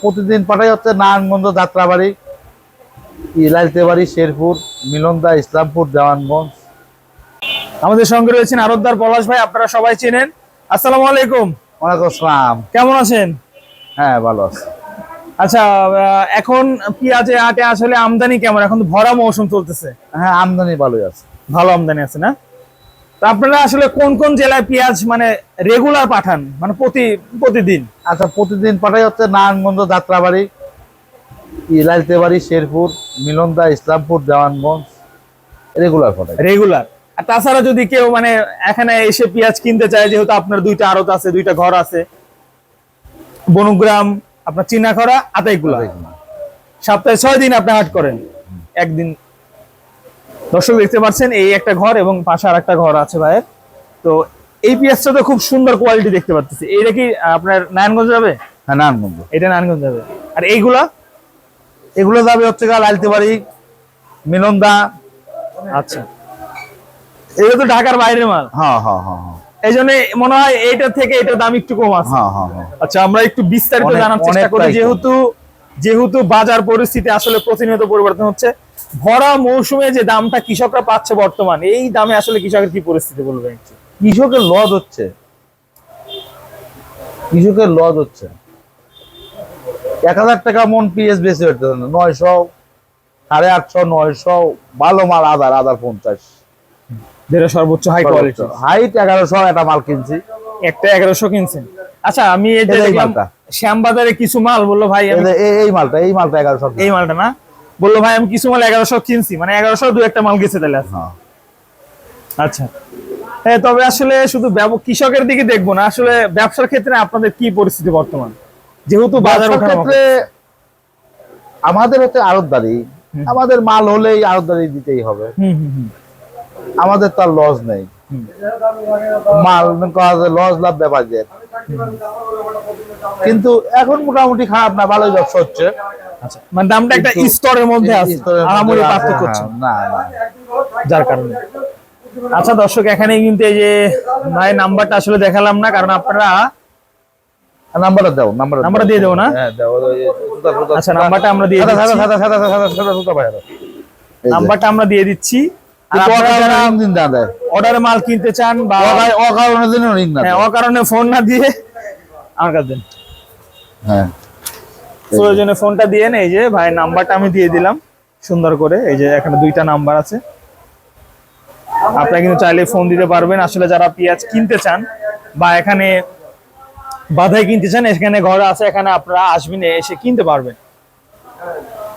প্রতিদিন পাঠাই হচ্ছে নারায়ণগঞ্জ যাত্রাবাড়ি, লালতেবাড়ি, শেরপুর, মিলনদা, ইসলামপুর, দেওয়ানগঞ্জ। আমাদের সঙ্গে রয়েছেন আরতদার পলাশ ভাই, আপনারা সবাই চেনেন। আসসালামু আলাইকুম। ওয়ালাইকুম আসসালাম। কেমন আছেন? হ্যাঁ, ভালো আছে। আচ্ছা, এখন পেঁয়াজে আটে আসলে আমদানি কেমন? এখন তো ভরা মৌসুম চলতেছে। হ্যাঁ, আমদানি ভালোই আছে। ভালো আমদানি আছে না? তো আপনারা আসলে কোন কোন জেলায় পেঁয়াজ মানে রেগুলার পাঠান, মানে প্রতিদিন? আচ্ছা, প্রতিদিন পাঠাই হচ্ছে নারায়ণগঞ্জ যাত্রাবাড়ি, লালতেবাড়ি, শেরপুর, মিলনদা, ইসলামপুর, দেওয়ানগঞ্জ, রেগুলার পাঠাই। রেগুলার। আর তাছাড়া যদি কেউ মানে এখানে এসে পেঁয়াজ কিনতে চায়, যেহেতু আপনার দুইটা আড়ত আছে, দুইটা ঘর আছে, বনগ্রাম, আপনার চিনাখরা, আতাইকুলা, সপ্তাহে 6 দিন আপনি হাট করেন, একদিন। দর্শক দেখতে পাচ্ছেন এই একটা ঘর এবং পাশে আর একটা ঘর আছে ভাইয়ের। তো এই পেঁয়াজটা তো খুব সুন্দর কোয়ালিটি দেখতে পাচ্ছি। এইটা কি আপনার নারায়ণগঞ্জ যাবে? হ্যাঁ, নারায়ণগঞ্জ। এটা নারায়ণগঞ্জ যাবে। আর এইগুলা? এগুলো যাবে হচ্ছে লালতেবাড়ি, মিলনদা। আচ্ছা, এগুলো তো ঢাকার বাইরের মাল। হ্যাঁ হ্যাঁ হ্যাঁ। এই জন্য মনে হয় এইটা থেকে এটার দাম একটু কম আছে। হ্যাঁ হ্যাঁ হ্যাঁ। আচ্ছা, আমরা একটু বিস্তারিত জানার চেষ্টা করি, যেহেতু বাজার পরিস্থিতি আসলে প্রতিনিয়ত পরিবর্তন হচ্ছে। ভরা মৌসুমে যে দামটা কৃষকরা পাচ্ছে বর্তমান, এই দামে আসলে কৃষকের কি পরিস্থিতি বলবেন? কৃষকের লস হচ্ছে, 1000 টাকা মন পেঁয়াজ বেশি হচ্ছে 900, 850, 900। ভালো মাল 1050, যেটা সর্বোচ্চ হাই কোয়ালিটি। হাইট 1100 একটা মাল কিনছি। একটা 1100 কিনছেন? আচ্ছা, আমি এই যে শ্যামবাজারে কিছু মাল বললো ভাই, এই মালটা 1100। এই মালটা না, বললো ভাই আমি কিছু মাল 1100 কিনছি, মানে 1100 দু একটা মাল গেছে তাহলে। আচ্ছা, হ্যাঁ। তবে আসলে শুধু কৃষকের দিকে দেখবো না, আসলে ব্যবসার ক্ষেত্রে আপনাদের কি পরিস্থিতি বর্তমান, যেহেতু বাজার ক্ষেত্রে আমাদের হচ্ছে আড়তদারি, আমাদের মাল হলেই আড়তদারি দিতেই হবে। আমাদের তো আর লস নেই, মাল লস লাভ ব্যাপার। কিন্তু এখন মোটামুটি খারাপ না, ভালোই ব্যবসা হচ্ছে। আচ্ছা, মানে দামটা একটা স্তরের মধ্যে আছে, আহামরি পার্থক্য হচ্ছে না, যার কারণে। আচ্ছা দর্শক, এখানে কিন্তু এই যে ভাই নাম্বারটা আসলে দেখালাম না, কারণ আপনারা নাম্বারটা দাও, নাম্বারটা দিয়ে দেবো না? হ্যাঁ দাও। আচ্ছা, নাম্বারটা আমরা দিয়ে দিচ্ছি। নাম্বারটা আমরা দিয়ে দিচ্ছি। অর্ডারে মাল কিনতে চান বা অকারণে ফোন না দিয়ে আমার কাছে দেন। হ্যাঁ, প্রয়োজনে ফোনটা দিয়ে এই যে ভাই নাম্বারটা আমি দিয়ে দিলাম সুন্দর করে। এই যে এখানে দুইটা নাম্বার আছে, আপনারা কিন্তু চাইলে ফোন দিতে পারবেন। আসলে যারা পেঁয়াজ কিনতে চান বা এখানে বাধাই কিনতে চান, এখানে ঘর আছে, এখানে আপনারা আসবেন, এসে কিনতে পারবেন।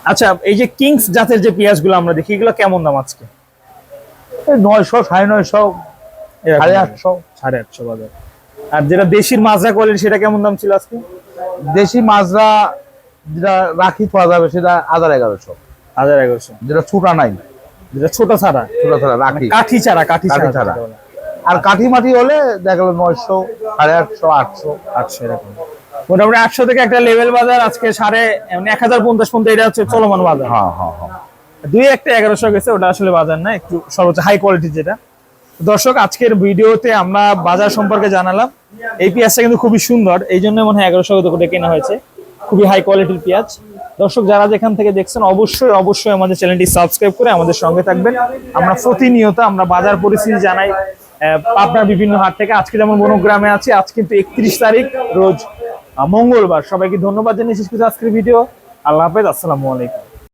আচ্ছা, এই যে কিংস জাতের যে পেঁয়াজগুলো আমরা দেখি, এগুলো কেমন দাম আজকে? 900, 950, 850, 850 বাজার। আর যেটা দেশির মাজরা কোয়ালিটি, সেটা কেমন দাম ছিল আজকে? দেশি মাজরা যেটা রাখি পাওয়া যাবে সেটা 1100। 1100, যেটা ছোটা নাই, যেটা ছোট ছাড়া রাখি, কাঠি ছাড়া। আর কাঠি মাটি হলে দেখা গেল 900, 850, 800 এরকম। মোটামুটি 800 থেকে একটা লেভেল বাজার। আজকে 1050 পর্যন্ত এটা হচ্ছে চলমান বাজার। হ্যাঁ হ্যাঁ হ্যাঁ। দুই একটা 1100 গেছে, ওটা আসলে বাজার না, একটু সর্বোচ্চ হাই কোয়ালিটি যেটা। দর্শক, আজকের ভিডিওতে আমরা বাজার সম্পর্কে জানালাম। এই পেঁয়াজটা কিন্তু খুবই সুন্দর, এই জন্য মনে হয় 1100 করে কেনা হয়েছে। খুবই হাই কোয়ালিটির পেঁয়াজ। দর্শক, যারা যেখান থেকে দেখছেন অবশ্যই আমাদের চ্যানেলটি সাবস্ক্রাইব করে আমাদের সঙ্গে থাকবেন। আমরা প্রতিনিয়ত আমরা বাজার পরিস্থিতি জানাই আপনার বিভিন্ন হাট থেকে। আজকে যেমন বনগ্রামে আছি, আজ কিন্তু 31 তারিখ, রোজ মঙ্গলবার। সবাইকে ধন্যবাদ জানিয়ে শেষ করছি আজকের ভিডিও। আল্লাহ হাফেজ, আসসালামু আলাইকুম।